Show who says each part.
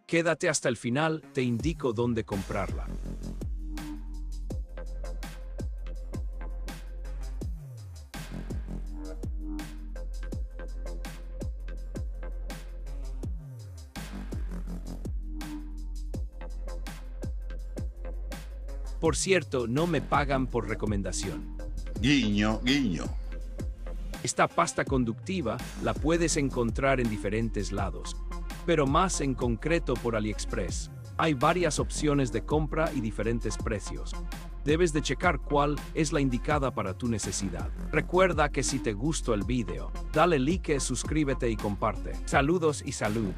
Speaker 1: Quédate hasta el final, te indico dónde comprarla. Por cierto, no me pagan por recomendación.
Speaker 2: Guiño, guiño.
Speaker 1: Esta pasta conductiva la puedes encontrar en diferentes lados, pero más en concreto por AliExpress. Hay varias opciones de compra y diferentes precios. Debes de checar cuál es la indicada para tu necesidad. Recuerda que si te gustó el video, dale like, suscríbete y comparte. Saludos y salud.